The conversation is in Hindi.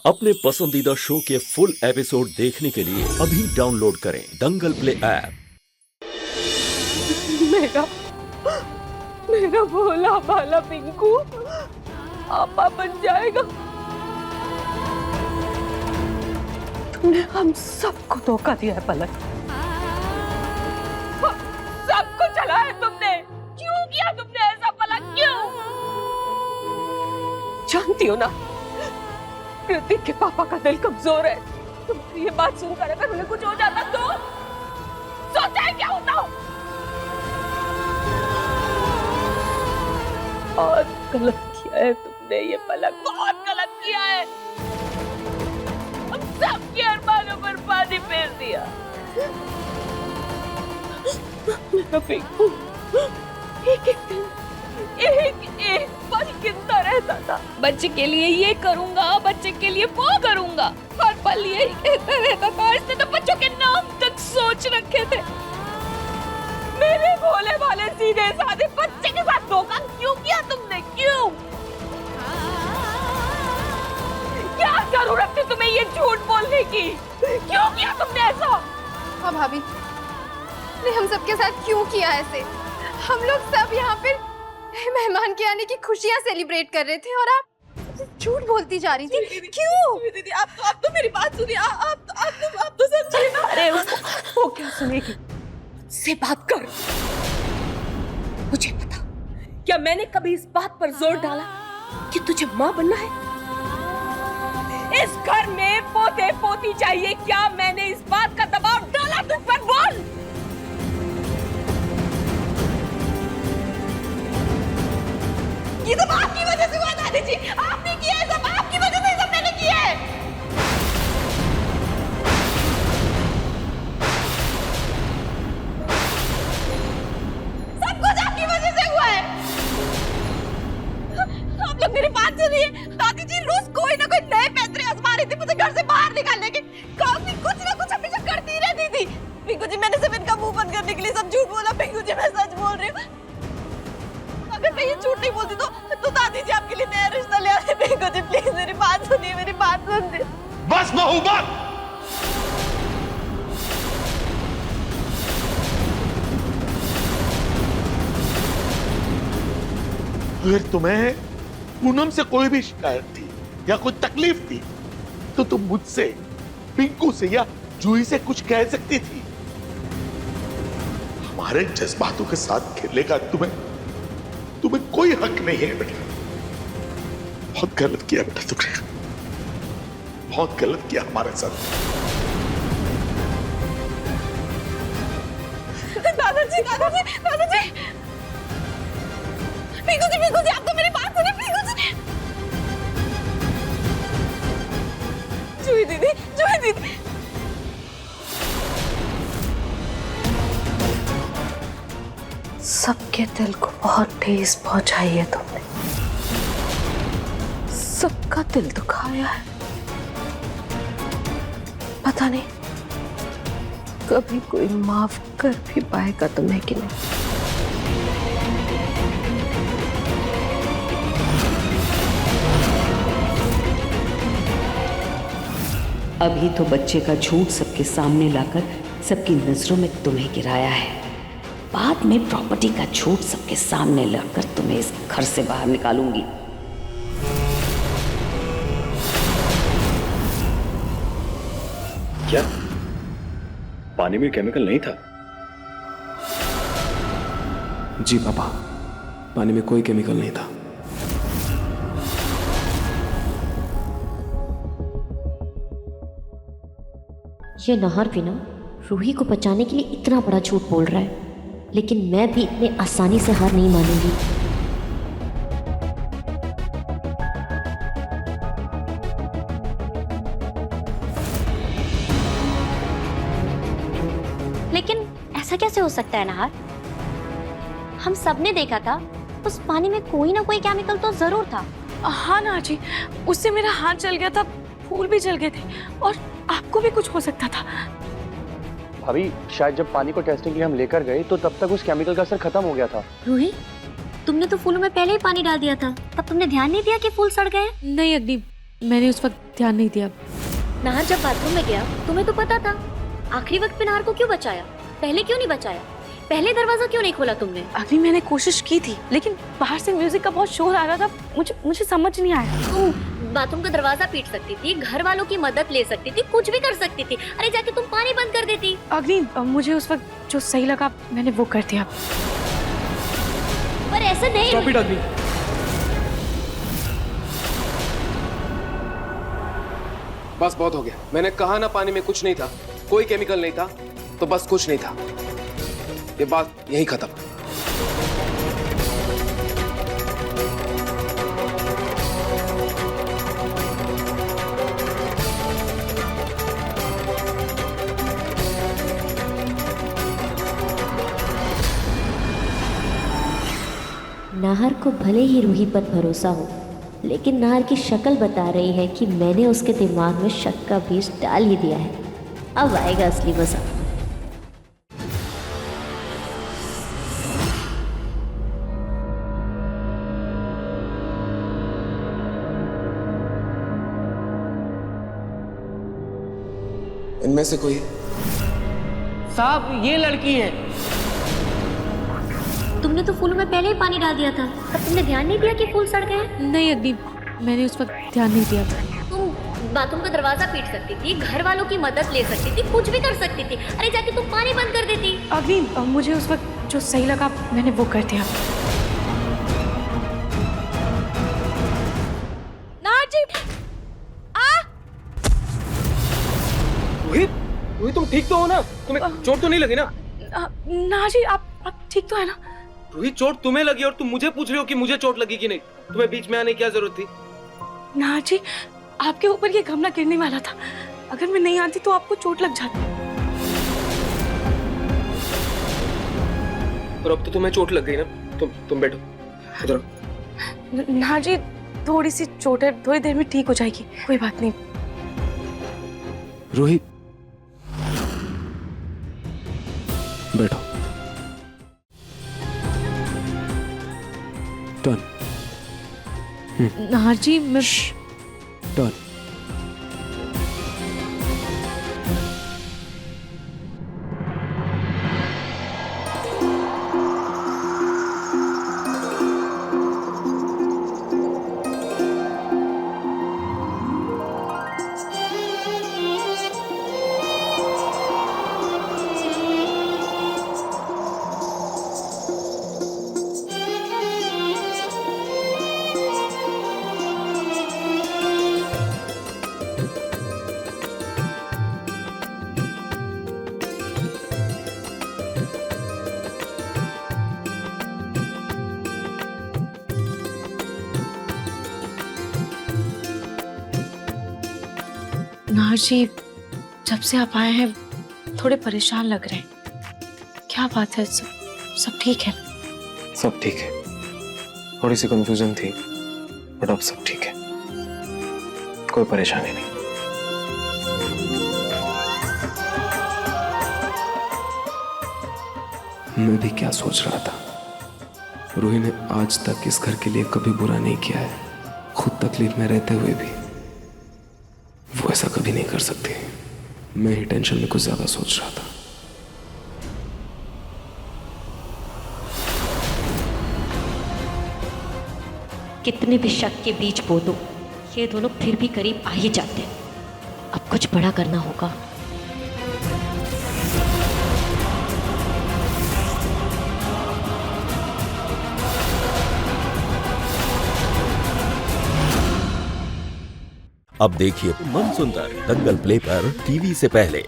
अपने पसंदीदा शो के फुल एपिसोड देखने के लिए अभी डाउनलोड करें दंगल प्ले ऐप। मेरा भोला भाला पिंकू आपा बन जाएगा। तूने हम सबको धोखा दिया है पलक, सबको चला है तुमने। क्यों किया तुमने ऐसा पलक, क्यों? जानती हो ना, कृतिक के पापा का दिल कमजोर है। तुम्हारी ये बात सुनकर अगर उन्हें कुछ हो जाता तो सोचा है क्या होता? बहुत गलत किया है तुमने ये पलक, बहुत गलत किया है। हम सबके अरमानों पर पानी फेर दिया। मेरा पिंकू एक पल गिनता रहता था, बच्चे के लिए ये करूंगा, बच्चे के लिए वो करूंगा। हर पल यही कहता रहता था। इसने तो बच्चों के नाम तक सोच रखे थे। मेरे भोले भाले सीधे साधे बच्चे के साथ धोखा क्यों किया तुमने, क्यों? क्या जरूरत थी तुम्हें ये झूठ बोलने की? क्यों किया तुमने ऐसा? हाँ भाभी, ने हम सबके साथ क्यों किया ऐसे? हम लोग सब यहाँ पे मेहमान के आने की खुशियाँ सेलिब्रेट कर रहे थे और आप झूठ बोलती जा रही थी। क्यों? दीदी आप तो मेरी बात सुनिए। आप तो समझिए ना। अरे वो क्या सुनेगी? से बात कर। मुझे पता, क्या मैंने कभी इस बात पर जोर डाला कि तुझे माँ बनना है? इस घर में पोते पोती चाहिए, क्या मैंने इस बात का दबाव डाला तुझ पर? बोल। ये सब आपकी वजह से हुआ दादी जी, आपने किया है, सब आपकी वजह से सब मैंने किया है। सब कुछ आपकी वजह से हुआ है। आप लोग मेरी बात सुनिए। दादी जी रोज कोई ना कोई नए पैंतरे आजमा रही थी मुझे घर से बाहर निकालने के। कभी कुछ ना कुछ हमेशा करती रहती थी। पिंकू जी, मैंने सिर्फ इनका मुंह बंद करने के लिए सब झूठ बोला। पिंकू जी, मैं सच बोल रही हूँ। अगर मैं ये झूठ नहीं बोलती तो दादी जी आपके लिए नया रिश्ता ले आते। पिंकू जी प्लीज मेरी बात सुनिए, मेरी बात सुनिए। बस बहू बस। अगर तुम्हें पूनम से कोई भी शिकायत थी या कोई तकलीफ थी तो तुम मुझसे, पिंकू से या जूही से कुछ कह सकती थी। हमारे जज्बातों के साथ खेलने का तुम्हें कोई हक नहीं है बेटा। बहुत गलत किया बेटा तुमने, बहुत गलत किया हमारे साथ। दादाजी पिंकू जी आप तो मेरी बात सुनिए। पिंकू जी, जूही दीदी सबके दिल को बहुत ठेस पहुंचाई है तुमने, सबका दिल दुखाया है। पता नहीं कभी कोई माफ कर भी पाएगा तुम्हें कि नहीं। अभी तो बच्चे का झूठ सबके सामने लाकर सबकी नजरों में तुम्हें गिराया है, बाद में प्रॉपर्टी का झूठ सबके सामने लाकर तुम्हें इस घर से बाहर निकालूंगी। क्या पानी में केमिकल नहीं था? जी पापा, पानी में कोई केमिकल नहीं था। ये नहर भी ना रूही को बचाने के लिए इतना बड़ा झूठ बोल रहा है, लेकिन मैं भी इतने आसानी से हार नहीं मानूंगी। लेकिन ऐसा कैसे हो सकता है नहार? हम सबने देखा था उस पानी में कोई ना कोई केमिकल तो जरूर था। हाँ ना जी, उससे मेरा हाथ जल गया था, फूल भी जल गए थे और आपको भी कुछ हो सकता था। भाभी, शायद जब पानी को टेस्टिंग के लिए हम लेकर गए तो तब तक उस केमिकल का असर खत्म हो गया था। रूही, तुमने तो फूलों में पहले ही पानी डाल दिया था, तब तुमने ध्यान नहीं दिया कि फूल सड़ गए? नहीं अग्नि, मैंने उस वक्त ध्यान नहीं दिया। नाहर जब बाथरूम में गया तुम्हें तो पता था, आखिरी वक्त पे नाहर को क्यों बचाया? पहले क्यों नहीं बचाया? पहले दरवाजा क्यों नहीं खोला तुमने? अग्नि मैंने कोशिश की थी, लेकिन बाहर से म्यूजिक का बहुत शोर आ रहा था, मुझे समझ नहीं आया। तुम बाथरूम का दरवाजा पीट सकती थी, घर वालों की मदद ले सकती थी, कुछ भी कर सकती थी। अरे जाके तुम पानी बंद कर देती। अग्नि मुझे उस वक्त जो सही लगा मैंने वो कर दिया। पर ऐसे नहीं। स्टॉप इट अग्नि। बस बहुत हो गया। मैंने कहा ना पानी में कुछ नहीं था, कोई केमिकल नहीं था, तो बस कुछ नहीं था। ये बात यही खत्म। नाहर को भले ही रूही पर भरोसा हो, लेकिन नाहर की शक्ल बता रही है कि मैंने उसके दिमाग में शक का बीज डाल ही दिया है। अब आएगा असली मजा। इनमें से कोई साहब ये लड़की है। तुमने तो फूलों में पहले ही पानी डाल दिया था, पर तुमने ध्यान नहीं दिया कि फूल सड़ गए हैं? नहीं अग्नि, मैंने उस वक्त ध्यान नहीं दिया। तुम बाथरूम का दरवाजा पीट सकती थी, घर वालों की मदद ले सकती थी, कुछ भी कर सकती थी। अरे जाके तुम पानी बंद कर देती। अग्नि मुझे उस वक्त जो सही लगा मैंने वो कर दिया। नाहर जी, रूही तुम ठीक तो हो ना? तुम्हें चोट तो नहीं लगी ना? नाहर जी आप ठीक तो है ना? रूही चोट तुम्हें लगी और तुम मुझे पूछ रही हो कि मुझे चोट लगी कि नहीं? तुम्हें बीच में आने की क्या जरूरत थी? नाहर जी आपके ऊपर ये गमला गिरने वाला था, अगर मैं नहीं आती तो आपको चोट लग जाती। और अब तो तुम्हें चोट लग गई ना, तुम बैठो इधर। नाहर जी थोड़ी सी चोट है, थोड़ी देर में ठीक हो जाएगी, कोई बात नहीं। रूही बैठो। टर्न। नाहर जी मैं टर्न। नाहर जी जब से आप आए हैं थोड़े परेशान लग रहे हैं, क्या बात है? सब ठीक है? सब ठीक है, थोड़ी सी कंफ्यूजन थी बट अब सब ठीक है, कोई परेशानी नहीं। मैं भी क्या सोच रहा था, रूही ने आज तक इस घर के लिए कभी बुरा नहीं किया है, खुद तकलीफ में रहते हुए भी वो ऐसा कभी नहीं कर सकती। मैं ही टेंशन में कुछ ज्यादा सोच रहा था। कितने भी शक के बीज बो दो, ये दोनों फिर भी करीब आ ही जाते हैं। अब कुछ बड़ा करना होगा। अब देखिए मन सुंदर दंगल प्ले पर टीवी से पहले।